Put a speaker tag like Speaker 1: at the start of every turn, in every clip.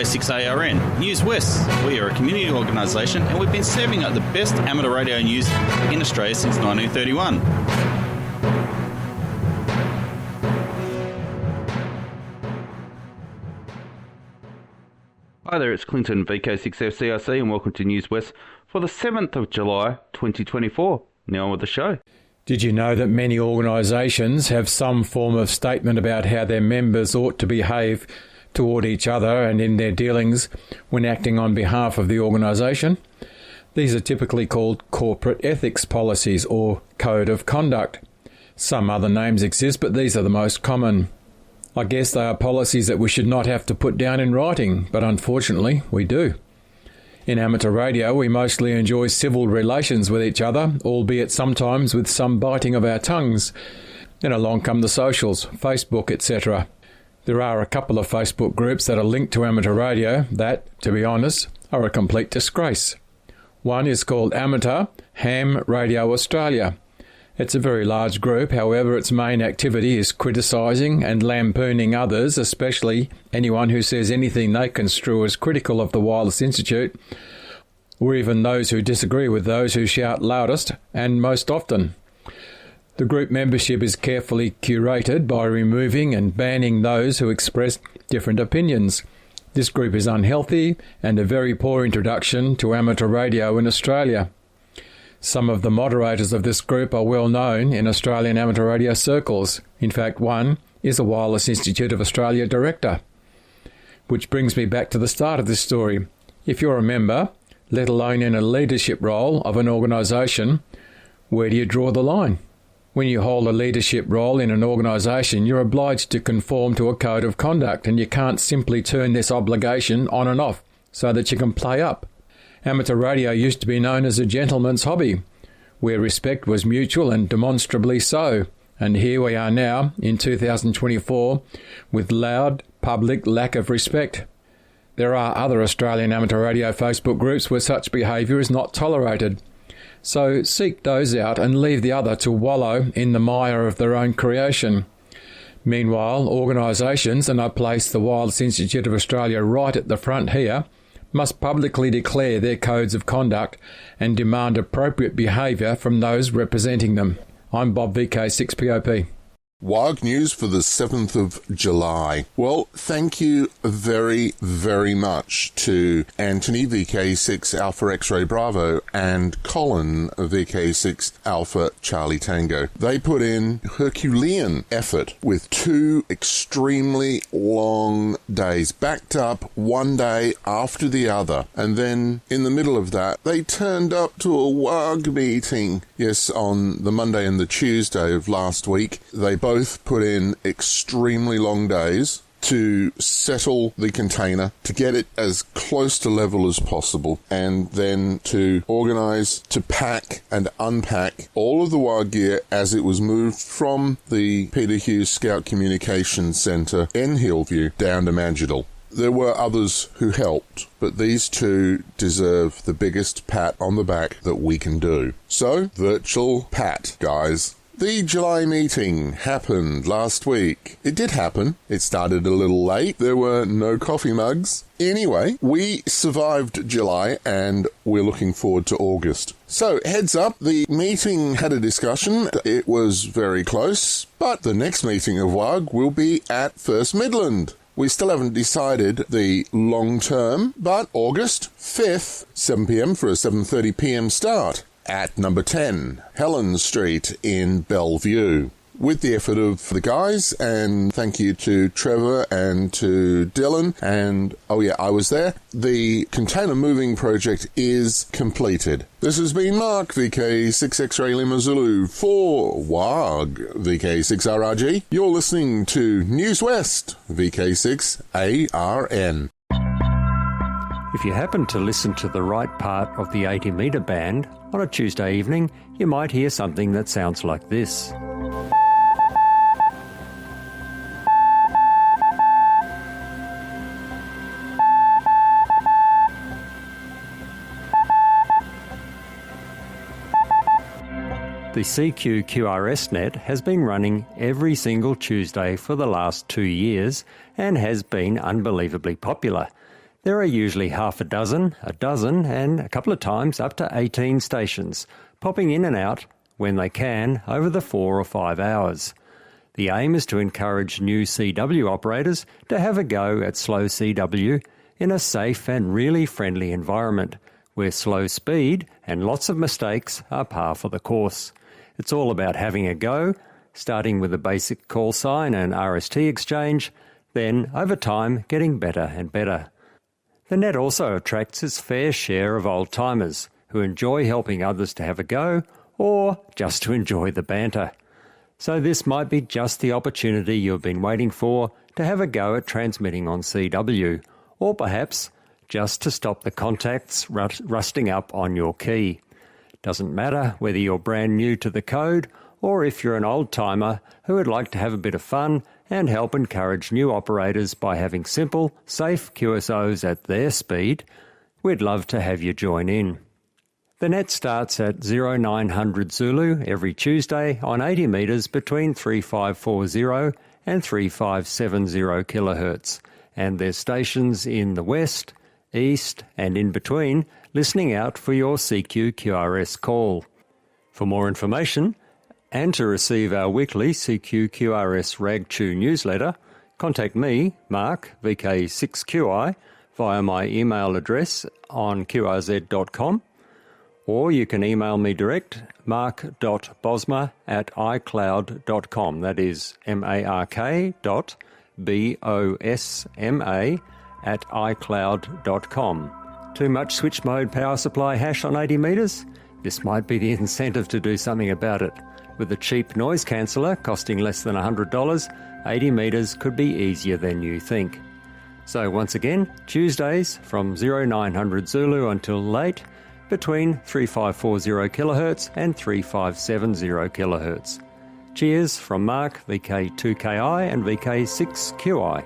Speaker 1: VK6ARN, Newswest. We are a community organisation and we've been serving up the best amateur radio news in Australia since 1931. Hi there, it's Clinton, VK6FCRC, and welcome to Newswest for the 7th of July 2024. Now on with the show.
Speaker 2: Did you know that many organisations have some form of statement about how their members ought to behave toward each other and in their dealings when acting on behalf of the organisation? These are typically called corporate ethics policies or code of conduct. Some other names exist, but these are the most common. I guess they are policies that we should not have to put down in writing, but unfortunately we do. In amateur radio, we mostly enjoy civil relations with each other, albeit sometimes with some biting of our tongues. Then along come the socials, Facebook, etc. There are a couple of Facebook groups that are linked to amateur radio that, to be honest, are a complete disgrace. One is called Amateur Ham Radio Australia. It's a very large group, however its main activity is criticising and lampooning others, especially anyone who says anything they construe as critical of the Wireless Institute, or even those who disagree with those who shout loudest and most often. The group membership is carefully curated by removing and banning those who express different opinions. This group is unhealthy and a very poor introduction to amateur radio in Australia. Some of the moderators of this group are well known in Australian amateur radio circles. In fact, one is the Wireless Institute of Australia director. Which brings me back to the start of this story. If you're a member, let alone in a leadership role of an organisation, where do you draw the line? When you hold a leadership role in an organisation, you're obliged to conform to a code of conduct, and you can't simply turn this obligation on and off so that you can play up. Amateur radio used to be known as a gentleman's hobby, where respect was mutual and demonstrably so. And here we are now, in 2024, with loud, public lack of respect. There are other Australian amateur radio Facebook groups where such behaviour is not tolerated. So seek those out and leave the other to wallow in the mire of their own creation. Meanwhile, organisations, and I place the Wireless Institute of Australia right at the front here, must publicly declare their codes of conduct and demand appropriate behaviour from those representing them. I'm Bob VK6POP.
Speaker 3: WAG News for the 7th of July. Well, thank you very, very much to Anthony, VK6 Alpha X-Ray Bravo, and Colin, VK6 Alpha Charlie Tango. They put in Herculean effort with 2 extremely long days, backed up one day after the other. And then in the middle of that, they turned up to a WAG meeting. Yes, on the Monday and the Tuesday of last week, they both put in extremely long days to settle the container, to get it as close to level as possible, and then to organise, to pack and unpack all of the WAG gear as it was moved from the Peter Hughes Scout Communications Centre in Hillview down to Manjidal. There were others who helped, but these 2 deserve the biggest pat on the back that we can do. So, virtual pat, guys. The July meeting happened last week. It did happen. It started a little late. There were no coffee mugs. Anyway, we survived July and we're looking forward to August. So, heads up, the meeting had a discussion. It was very close, but the next meeting of WAG will be at First Midland. We still haven't decided the long term, but August 5th, 7 p.m. for a 7:30 p.m. start at number 10, Helen Street in Bellevue. With the effort of the guys, and thank you to Trevor and to Dylan, and oh yeah, I was there. The container moving project is completed. This has been Mark, VK6 X-Ray Lima Zulu, for WAG, VK6RRG. You're listening to Newswest, VK6 ARN.
Speaker 4: If you happen to listen to the right part of the 80-metre band on a Tuesday evening, you might hear something that sounds like this. The CQ-QRS net has been running every single Tuesday for the last 2 years and has been unbelievably popular. There are usually half a dozen, and a couple of times up to 18 stations, popping in and out when they can over the 4 or 5 hours. The aim is to encourage new CW operators to have a go at slow CW in a safe and really friendly environment where slow speed and lots of mistakes are par for the course. It's all about having a go, starting with a basic call sign and RST exchange, then over time getting better and better. The net also attracts its fair share of old-timers who enjoy helping others to have a go or just to enjoy the banter. So this might be just the opportunity you've been waiting for to have a go at transmitting on CW, or perhaps just to stop the contacts rusting up on your key. Doesn't matter whether you're brand new to the code or if you're an old-timer who would like to have a bit of fun and help encourage new operators by having simple, safe QSOs at their speed, we'd love to have you join in. The net starts at 0900 Zulu every Tuesday on 80 metres between 3540 and 3570 kHz, and there's stations in the west, east and in between listening out for your CQ QRS call. For more information and to receive our weekly CQ QRS RagTune newsletter, contact me, Mark, VK6QI, via my email address on qrz.com, or you can email me direct, mark.bosma@icloud.com. That is mark.bosma@icloud.com. Too much switch mode power supply hash on 80 metres? This might be the incentive to do something about it. With a cheap noise canceller costing less than $100, 80 metres could be easier than you think. So once again, Tuesdays from 0900 Zulu until late, between 3540 kHz and 3570 kHz. Cheers from Mark, VK2KI and VK6QI.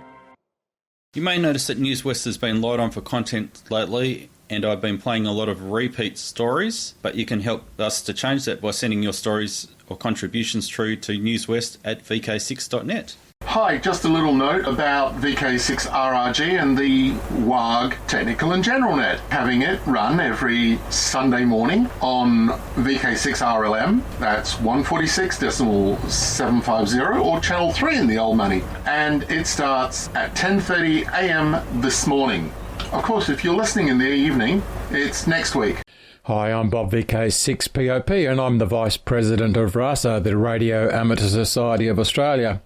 Speaker 1: You may notice that Newswest has been light on for content lately, and I've been playing a lot of repeat stories, but you can help us to change that by sending your stories or contributions through to newswest@vk6.net.
Speaker 3: Hi, just a little note about VK6RRG and the WARG Technical and General Net. Having it run every Sunday morning on VK6RLM, that's 146.750, or Channel 3 in the old money. And it starts at 10:30 a.m. this morning. Of course, if you're listening in the evening, it's next week.
Speaker 2: Hi, I'm Bob VK6POP and I'm the Vice President of RASA, the Radio Amateur Society of Australia.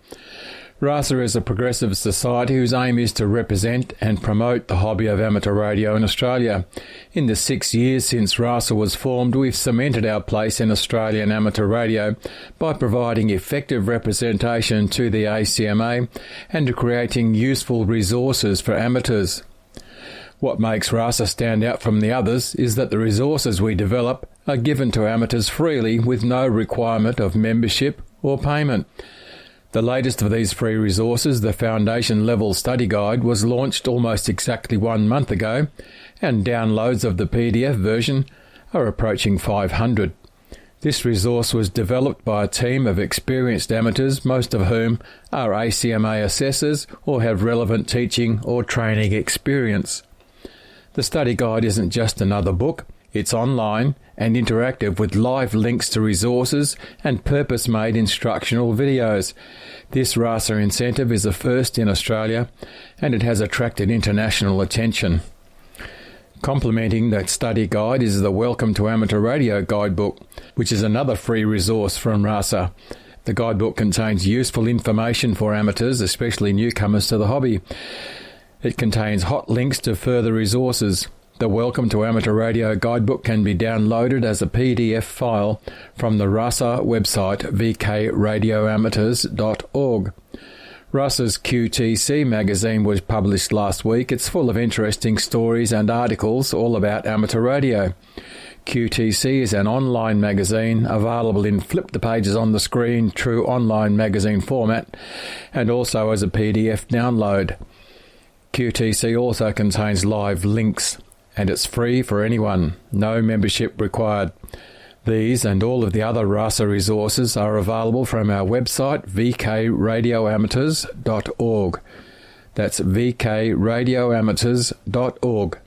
Speaker 2: RASA is a progressive society whose aim is to represent and promote the hobby of amateur radio in Australia. In the 6 years since RASA was formed, we've cemented our place in Australian amateur radio by providing effective representation to the ACMA and to creating useful resources for amateurs. What makes RASA stand out from the others is that the resources we develop are given to amateurs freely with no requirement of membership or payment. The latest of these free resources, the Foundation Level Study Guide, was launched almost exactly 1 month ago, and downloads of the PDF version are approaching 500. This resource was developed by a team of experienced amateurs, most of whom are ACMA assessors or have relevant teaching or training experience. The study guide isn't just another book, it's online and interactive with live links to resources and purpose-made instructional videos. This RASA incentive is a first in Australia and it has attracted international attention. Complementing that study guide is the Welcome to Amateur Radio guidebook, which is another free resource from RASA. The guidebook contains useful information for amateurs, especially newcomers to the hobby. It contains hot links to further resources. The Welcome to Amateur Radio guidebook can be downloaded as a PDF file from the RASA website vkradioamateurs.org. RASA's QTC magazine was published last week. It's full of interesting stories and articles all about amateur radio. QTC is an online magazine available in flip the pages on the screen true online magazine format and also as a PDF download. QTC also contains live links and it's free for anyone, no membership required. These and all of the other RASA resources are available from our website vkradioamateurs.org. That's vkradioamateurs.org.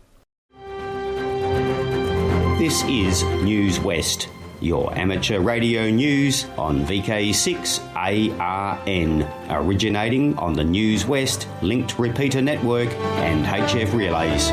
Speaker 5: This is Newswest, your amateur radio news on VK6ARN, originating on the Newswest linked repeater network and HF relays.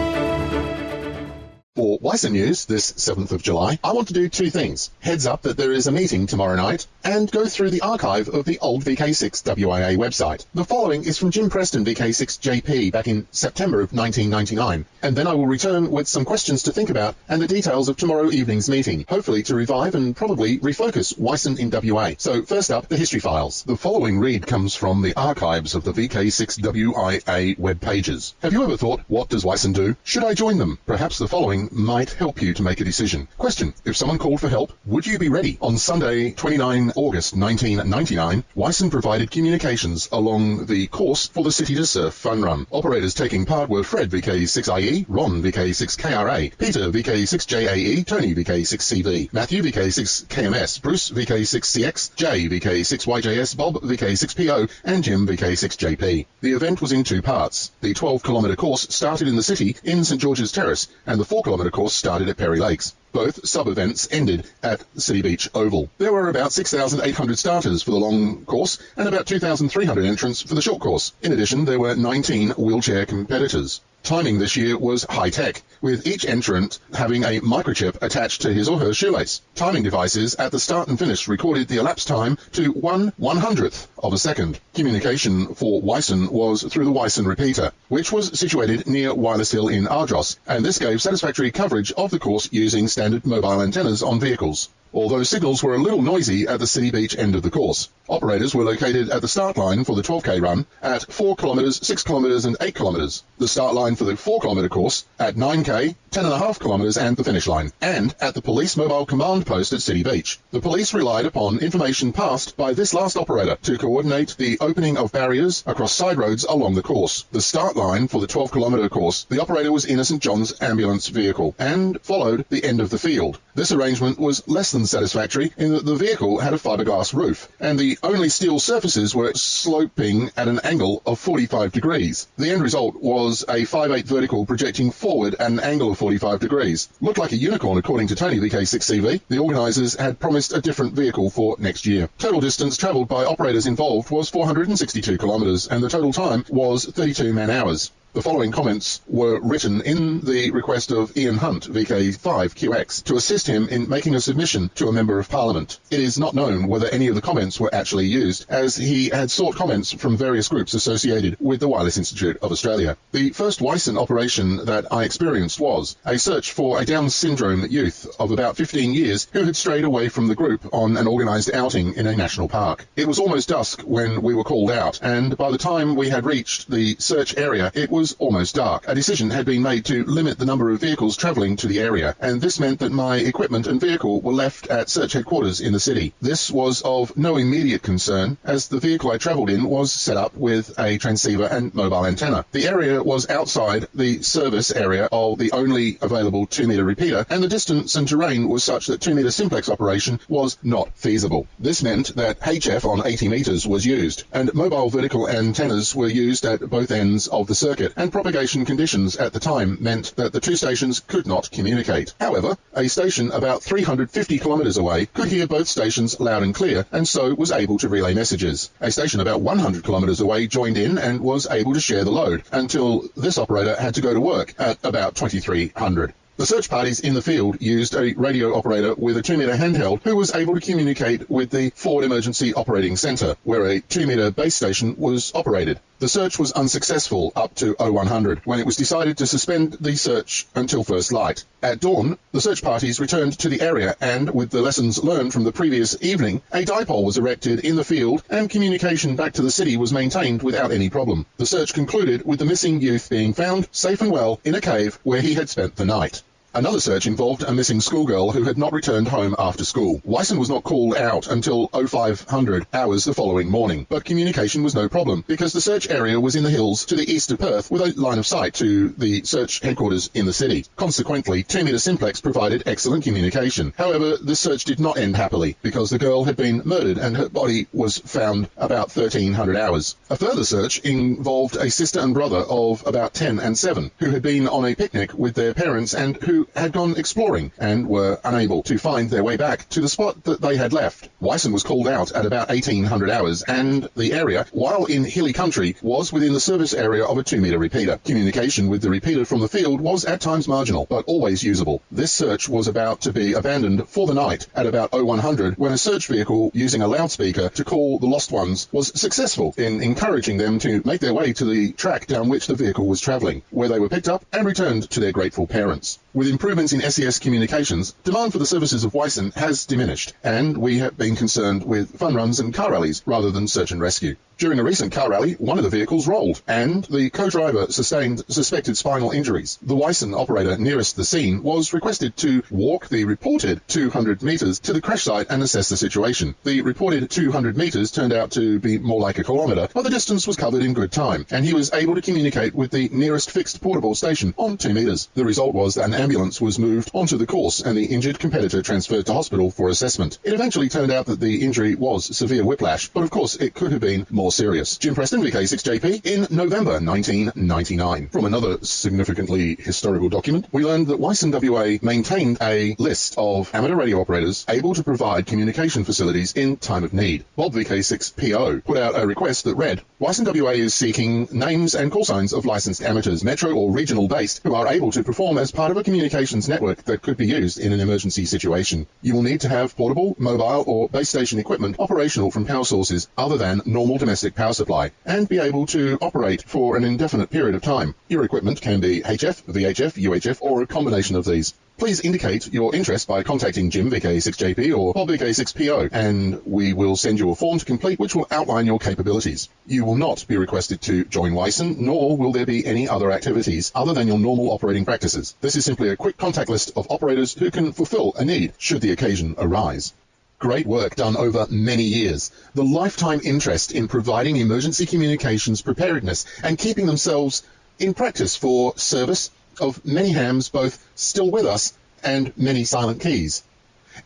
Speaker 6: For Wyson News this 7th of July, I want to do two things. Heads up that there is a meeting tomorrow night, and go through the archive of the old VK6 WIA website. The following is from Jim Preston, VK6JP, back in September of 1999, and then I will return with some questions to think about and the details of tomorrow evening's meeting, hopefully to revive and probably refocus Wyson in WA. So first up, the history files. The following read comes from the archives of the VK6 WIA web pages. Have you ever thought, what does Wyson do? Should I join them? Perhaps the following might help you to make a decision. Question: if someone called for help, would you be ready? On Sunday, 29 August 1999, Wyson provided communications along the course for the City to Surf fun run. Operators taking part were Fred VK6IE, Ron VK6KRA, Peter VK6JAE, Tony VK6CV, Matthew VK6KMS, Bruce VK6CX, Jay VK6YJS, Bob VK6PO, and Jim VK6JP. The event was in two parts. The 12-kilometre course started in the city in St George's Terrace, and the 4-kilometre course started at Perry Lakes. Both sub-events ended at City Beach Oval. There were about 6,800 starters for the long course and about 2,300 entrants for the short course. In addition, there were 19 wheelchair competitors. Timing this year was high-tech, with each entrant having a microchip attached to his or her shoelace. Timing devices at the start and finish recorded the elapsed time to 1/100th of a second. Communication for Wyson was through the Wyson repeater, which was situated near Wireless Hill in Ardross, and this gave satisfactory coverage of the course using standard mobile antennas on vehicles. Although signals were a little noisy at the City Beach end of the course. Operators were located at the start line for the 12k run at 4 kilometres, 6 kilometres and 8 kilometres, the start line for the 4-kilometre course at 9k, 10.5 kilometres and the finish line, and at the police mobile command post at City Beach. The police relied upon information passed by this last operator to coordinate the opening of barriers across side roads along the course. The start line for the 12-kilometre course, the operator was in a St John's ambulance vehicle and followed the end of the field. This arrangement was less than satisfactory in that the vehicle had a fiberglass roof, and the only steel surfaces were sloping at an angle of 45 degrees. The end result was a 5/8 vertical projecting forward at an angle of 45 degrees. Looked like a unicorn according to Tony VK6CV. The organisers had promised a different vehicle for next year. Total distance travelled by operators involved was 462 kilometres, and the total time was 32 man-hours. The following comments were written in the request of Ian Hunt, VK5QX, to assist him in making a submission to a Member of Parliament. It is not known whether any of the comments were actually used, as he had sought comments from various groups associated with the Wireless Institute of Australia. The first Wyson operation that I experienced was a search for a Down syndrome youth of about 15 years who had strayed away from the group on an organised outing in a national park. It was almost dusk when we were called out, and by the time we had reached the search area, it was almost dark. A decision had been made to limit the number of vehicles travelling to the area, and this meant that my equipment and vehicle were left at search headquarters in the city. This was of no immediate concern, as the vehicle I travelled in was set up with a transceiver and mobile antenna. The area was outside the service area of the only available 2-metre repeater, and the distance and terrain was such that 2-metre simplex operation was not feasible. This meant that HF on 80 metres was used, and mobile vertical antennas were used at both ends of the circuit, and propagation conditions at the time meant that the two stations could not communicate. However, a station about 350 kilometres away could hear both stations loud and clear, and so was able to relay messages. A station about 100 kilometres away joined in and was able to share the load, until this operator had to go to work at about 2300. The search parties in the field used a radio operator with a 2-metre handheld who was able to communicate with the Forward Emergency Operating Centre, where a 2-metre base station was operated. The search was unsuccessful up to 0100, when it was decided to suspend the search until first light. At dawn, the search parties returned to the area, and with the lessons learned from the previous evening, a dipole was erected in the field and communication back to the city was maintained without any problem. The search concluded with the missing youth being found safe and well in a cave where he had spent the night. Another search involved a missing schoolgirl who had not returned home after school. Wyson was not called out until 0500 hours the following morning, but communication was no problem because the search area was in the hills to the east of Perth with a line of sight to the search headquarters in the city. Consequently, 2-metre simplex provided excellent communication. However, the search did not end happily because the girl had been murdered and her body was found about 1300 hours. A further search involved a sister and brother of about 10 and 7 who had been on a picnic with their parents and who had gone exploring and were unable to find their way back to the spot that they had left. Wyson was called out at about 1800 hours and the area, while in hilly country, was within the service area of a 2-metre repeater. Communication with the repeater from the field was at times marginal, but always usable. This search was about to be abandoned for the night at about 0100 when a search vehicle using a loudspeaker to call the lost ones was successful in encouraging them to make their way to the track down which the vehicle was travelling, where they were picked up and returned to their grateful parents. With improvements in SES communications, demand for the services of Wyson has diminished, and we have been concerned with fun runs and car rallies rather than search and rescue. During a recent car rally, one of the vehicles rolled, and the co-driver sustained suspected spinal injuries. The Wyson operator nearest the scene was requested to walk the reported 200 metres to the crash site and assess the situation. The reported 200 metres turned out to be more like a kilometre, but the distance was covered in good time, and he was able to communicate with the nearest fixed portable station on 2 metres. The result was that an ambulance was moved onto the course, and the injured competitor transferred to hospital for assessment. It eventually turned out that the injury was severe whiplash, but of course it could have been more serious. Jim Preston, VK6JP, in November 1999. From another significantly historical document, we learned that Wyson WA maintained a list of amateur radio operators able to provide communication facilities in time of need. Bob VK6PO put out a request that read, Wyson WA is seeking names and call signs of licensed amateurs, metro or regional based, who are able to perform as part of a communications network that could be used in an emergency situation. You will need to have portable, mobile or base station equipment operational from power sources other than normal domestic power supply, and be able to operate for an indefinite period of time. Your equipment can be HF, VHF, UHF, or a combination of these. Please indicate your interest by contacting Jim VK6JP or Bob VK6PO, and we will send you a form to complete which will outline your capabilities. You will not be requested to join Wyson, nor will there be any other activities other than your normal operating practices. This is simply a quick contact list of operators who can fulfill a need should the occasion arise. Great work done over many years. The lifetime interest in providing emergency communications preparedness and keeping themselves in practice for service of many hams both still with us and many silent keys.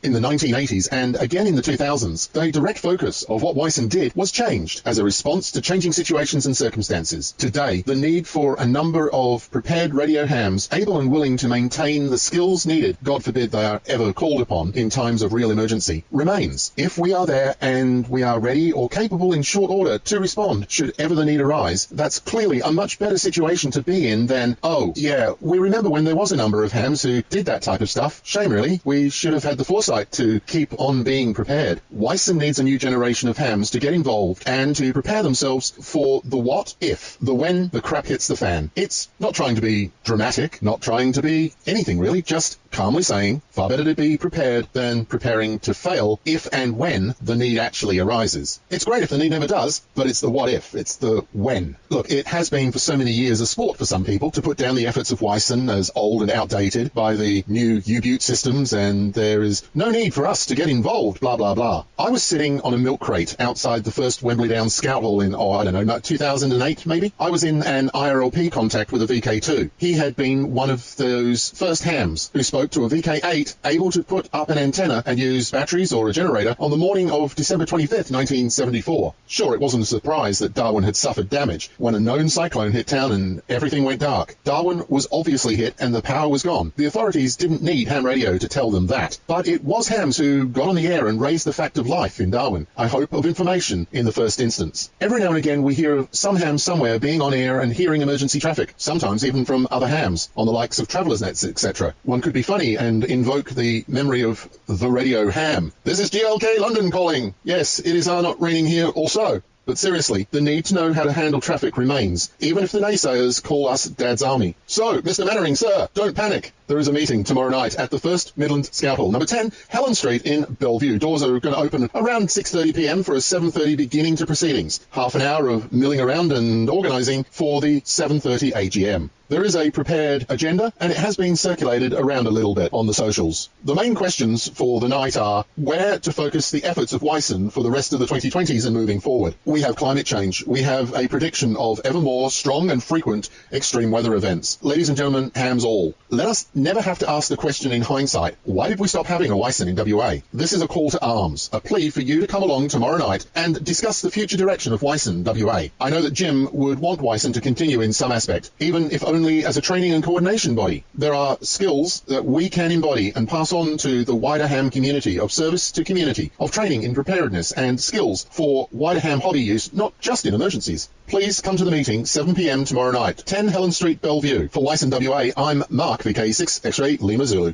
Speaker 6: In the 1980s and again in the 2000s, the direct focus of what Wyson did was changed as a response to changing situations and circumstances. Today, the need for a number of prepared radio hams able and willing to maintain the skills needed, God forbid they are ever called upon in times of real emergency, remains. If we are there and we are ready or capable in short order to respond should ever the need arise, that's clearly a much better situation to be in than, oh, yeah, we remember when there was a number of hams who did that type of stuff. Shame, really. We should have had the foresight to keep on being prepared. Wyson needs a new generation of hams to get involved and to prepare themselves for the what if, the when the crap hits the fan. It's not trying to be dramatic, not trying to be anything really, just calmly saying, far better to be prepared than preparing to fail if and when the need actually arises. It's great if the need never does, but it's the what if, it's the when. Look, it has been for so many years a sport for some people to put down the efforts of Wyson as old and outdated by the new U-Butte systems, and there is no need for us to get involved, blah, blah, blah. I was sitting on a milk crate outside the first Wembley Downs Scout Hall in, I don't know, about 2008 maybe. I was in an IRLP contact with a VK2. He had been one of those first hams who spoke to a VK8 able to put up an antenna and use batteries or a generator on the morning of December 25th, 1974. Sure, it wasn't a surprise that Darwin had suffered damage when a known cyclone hit town and everything went dark. Darwin was obviously hit and the power was gone. The authorities didn't need ham radio to tell them that, but it was hams who got on the air and raised the fact of life in Darwin, I hope of information in the first instance. Every now and again we hear of some ham somewhere being on air and hearing emergency traffic, sometimes even from other hams, on the likes of Traveller's Nets, etc. One could be funny and invoke the memory of the radio ham. This is GLK London calling. Yes, it is not raining here also. But seriously, the need to know how to handle traffic remains, even if the naysayers call us Dad's Army. So, Mr. Mannering, sir, don't panic. There is a meeting tomorrow night at the First Midland Scalpel, number 10, Helen Street in Bellevue. Doors are going to open around 6:30 p.m. for a 7:30 beginning to proceedings. Half an hour of milling around and organising for the 7:30 AGM. There is a prepared agenda, and it has been circulated around a little bit on the socials. The main questions for the night are where to focus the efforts of Wyson for the rest of the 2020s and moving forward. We have climate change. We have a prediction of ever more strong and frequent extreme weather events. Ladies and gentlemen, hams all. Let us never have to ask the question in hindsight, why did we stop having a Wyson in WA? This is a call to arms, a plea for you to come along tomorrow night and discuss the future direction of Wyson WA. I know that Jim would want Wyson to continue in some aspect, even if only as a training and coordination body. There are skills that we can embody and pass on to the wider ham community of service to community, of training in preparedness and skills for wider ham hobby use, not just in emergencies. Please come to the meeting, 7 p.m. tomorrow night, 10 Helen Street, Bellevue. For Wyson WA, I'm Mark, VK6 X-Ray Lima Zulu.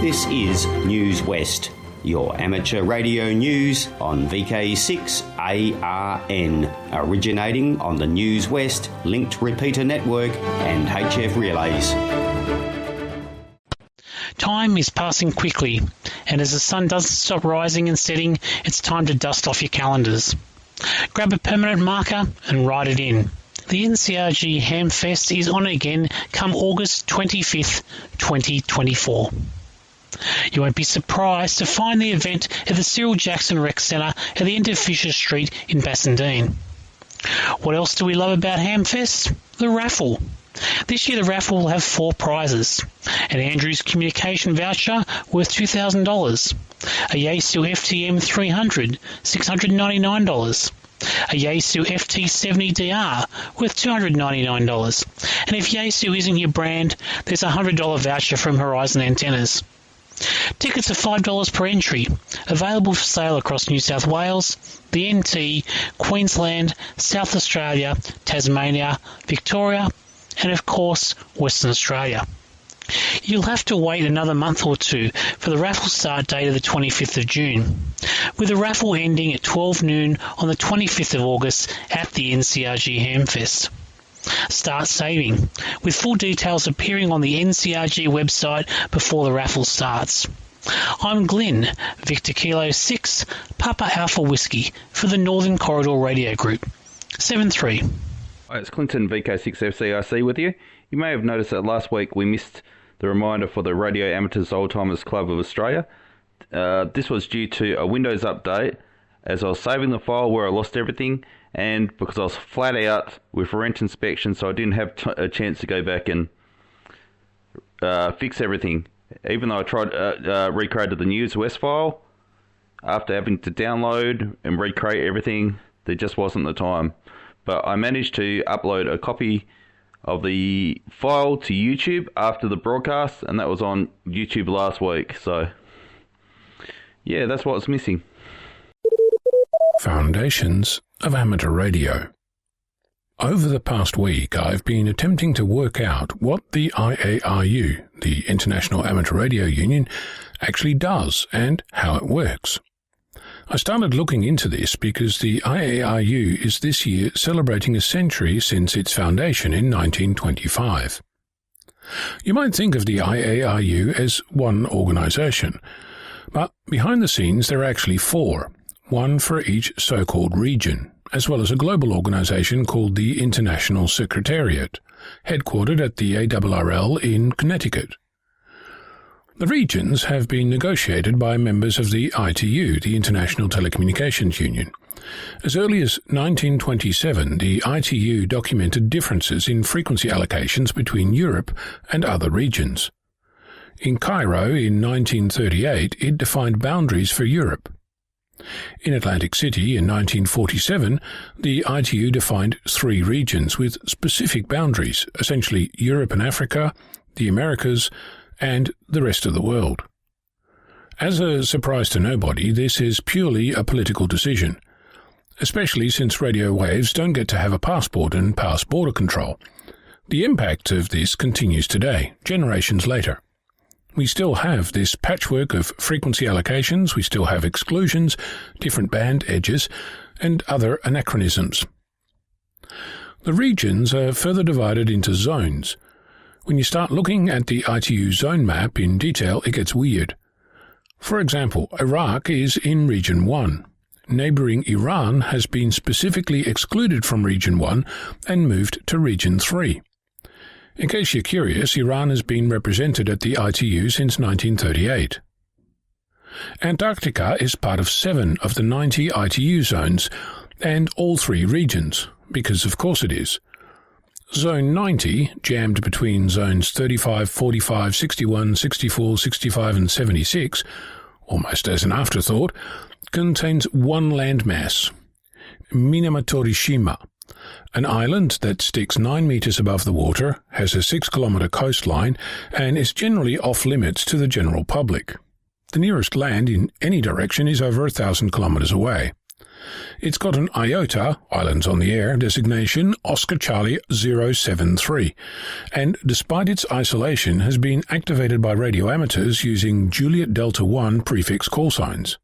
Speaker 5: This is Newswest, your amateur radio news on VK6ARN, originating on the Newswest linked repeater network and HF relays.
Speaker 7: Time is passing quickly, and as the sun doesn't stop rising and setting, it's time to dust off your calendars. Grab a permanent marker and write it in. The NCRG Hamfest is on again come August 25th, 2024. You won't be surprised to find the event at the Cyril Jackson Rec Centre at the end of Fisher Street in Bassendean. What else do we love about Hamfest? The raffle. This year the raffle will have 4 prizes: an Andrews Communication voucher worth $2,000, a Yaesu FTM 300, $699, a Yaesu FT70DR worth $299, and if Yaesu isn't your brand, there's a $100 voucher from Horizon Antennas. Tickets are $5 per entry, available for sale across New South Wales, the NT, Queensland, South Australia, Tasmania, Victoria, and of course Western Australia. You'll have to wait another month or two for the raffle start date of the 25th of June, with the raffle ending at 12 noon on the 25th of August at the NCRG Hamfest. Start saving, with full details appearing on the NCRG website before the raffle starts. I'm Glenn, Victor Kilo 6, Papa Alpha Whiskey, for the Northern Corridor Radio Group. 7-3.
Speaker 8: Hi, it's Clinton, VK6FCRC with you. You may have noticed that last week we missed the reminder for the Radio Amateurs Old Timers Club of Australia. This was due to a Windows update, as I was saving the file where I lost everything, and because I was flat out with rent inspection, so I didn't have a chance to go back and fix everything. Even though I tried recreated the Newswest file, after having to download and recreate everything, there just wasn't the time. But I managed to upload a copy of the file to YouTube after the broadcast, and that was on YouTube last week. So yeah, that's what's missing.
Speaker 9: Foundations of Amateur Radio. Over the past week, I've been attempting to work out what the IARU, the International Amateur Radio Union, actually does and how it works. I started looking into this because the IARU is this year celebrating a century since its foundation in 1925. You might think of the IARU as one organisation, but behind the scenes there are actually 4, one for each so-called region, as well as a global organisation called the International Secretariat, headquartered at the ARRL in Connecticut. The regions have been negotiated by members of the ITU, the International Telecommunications Union. As early as 1927, the ITU documented differences in frequency allocations between Europe and other regions. In Cairo in 1938, it defined boundaries for Europe. In Atlantic City in 1947, the ITU defined 3 regions with specific boundaries, essentially Europe and Africa, the Americas, and the rest of the world. As a surprise to nobody, this is purely a political decision, especially since radio waves don't get to have a passport and pass border control. The impact of this continues today, generations later. We still have this patchwork of frequency allocations, we still have exclusions, different band edges, and other anachronisms. The regions are further divided into zones, When you start looking at the ITU zone map in detail, it gets weird. For example, Iraq is in Region 1. Neighbouring Iran has been specifically excluded from Region 1 and moved to Region 3. In case you're curious, Iran has been represented at the ITU since 1938. Antarctica is part of 7 of the 90 ITU zones, and all 3 regions, because of course it is. Zone 90, jammed between zones 35, 45, 61, 64, 65 and 76, almost as an afterthought, contains one landmass, Minamotorishima, an island that sticks 9 metres above the water, has a 6-kilometre coastline, and is generally off-limits to the general public. The nearest land in any direction is over 1,000 kilometres away. It's got an IOTA, Islands on the Air, designation Oscar Charlie 073, and despite its isolation has been activated by radio amateurs using Juliet Delta 1 prefix call signs.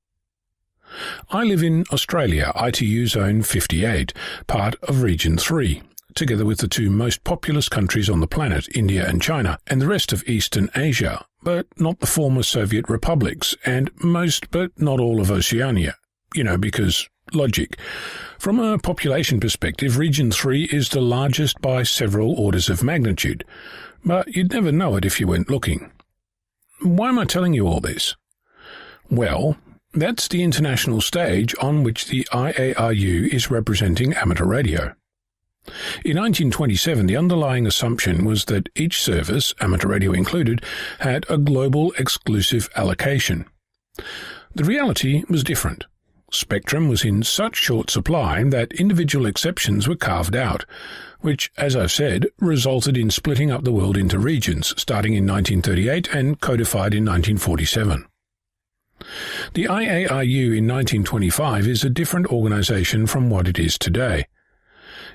Speaker 9: I live in Australia, ITU Zone 58, part of Region 3, together with the 2 most populous countries on the planet, India and China, and the rest of Eastern Asia, but not the former Soviet republics, and most but not all of Oceania. Because logic. From a population perspective, Region 3 is the largest by several orders of magnitude, but you'd never know it if you went looking. Why am I telling you all this? Well, that's the international stage on which the IARU is representing amateur radio. In 1927, the underlying assumption was that each service, amateur radio included, had a global exclusive allocation. The reality was different. Spectrum was in such short supply that individual exceptions were carved out, which, as I've said, resulted in splitting up the world into regions, starting in 1938 and codified in 1947. The IARU in 1925 is a different organisation from what it is today.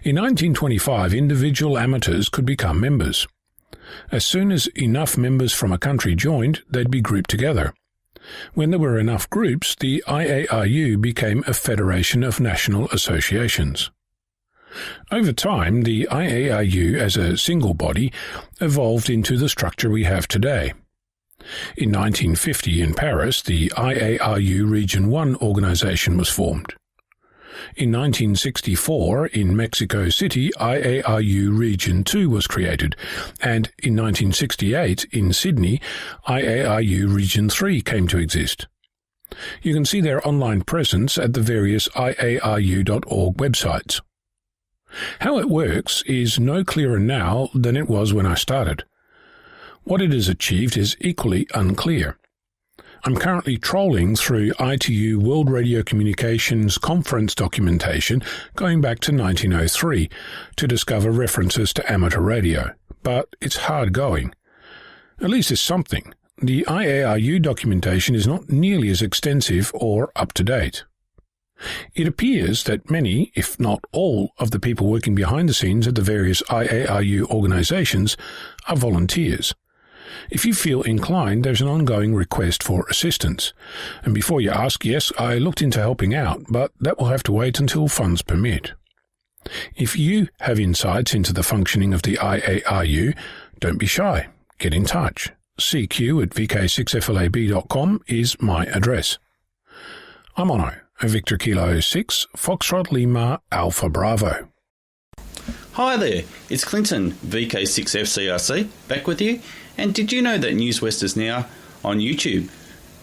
Speaker 9: In 1925, individual amateurs could become members. As soon as enough members from a country joined, they'd be grouped together. When there were enough groups, the IARU became a federation of national associations. Over time, the IARU as a single body evolved into the structure we have today. In 1950 in Paris, the IARU Region 1 organisation was formed. In 1964, in Mexico City, IARU Region 2 was created, and in 1968, in Sydney, IARU Region 3 came to exist. You can see their online presence at the various IARU.org websites. How it works is no clearer now than it was when I started. What it has achieved is equally unclear. I'm currently trolling through ITU World Radio Communications Conference documentation going back to 1903 to discover references to amateur radio, but it's hard going. At least it's something. The IARU documentation is not nearly as extensive or up-to-date. It appears that many, if not all, of the people working behind the scenes at the various IARU organisations are volunteers. If you feel inclined, there's an ongoing request for assistance. And before you ask, yes, I looked into helping out, but that will have to wait until funds permit. If you have insights into the functioning of the IARU, don't be shy. Get in touch. cq@vk6flab.com is my address. I'm Ono, Victor Kilo 6, Foxtrot Lima Alpha Bravo.
Speaker 1: Hi there, it's Clinton, VK6FCRC, back with you. And did you know that Newswest is now on YouTube?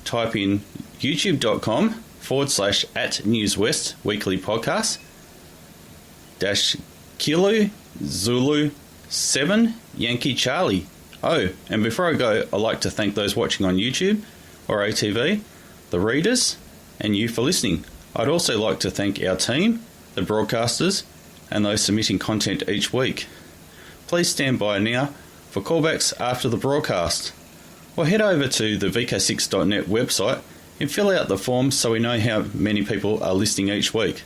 Speaker 1: Type in youtube.com/@Newswest weekly podcast -Kilo Zulu 7 Yankee Charlie. Oh, and before I go, I'd like to thank those watching on YouTube or ATV, the readers, and you for listening. I'd also like to thank our team, the broadcasters, and those submitting content each week. Please stand by now for callbacks after the broadcast, or head over to the VK6.net website and fill out the forms so we know how many people are listening each week.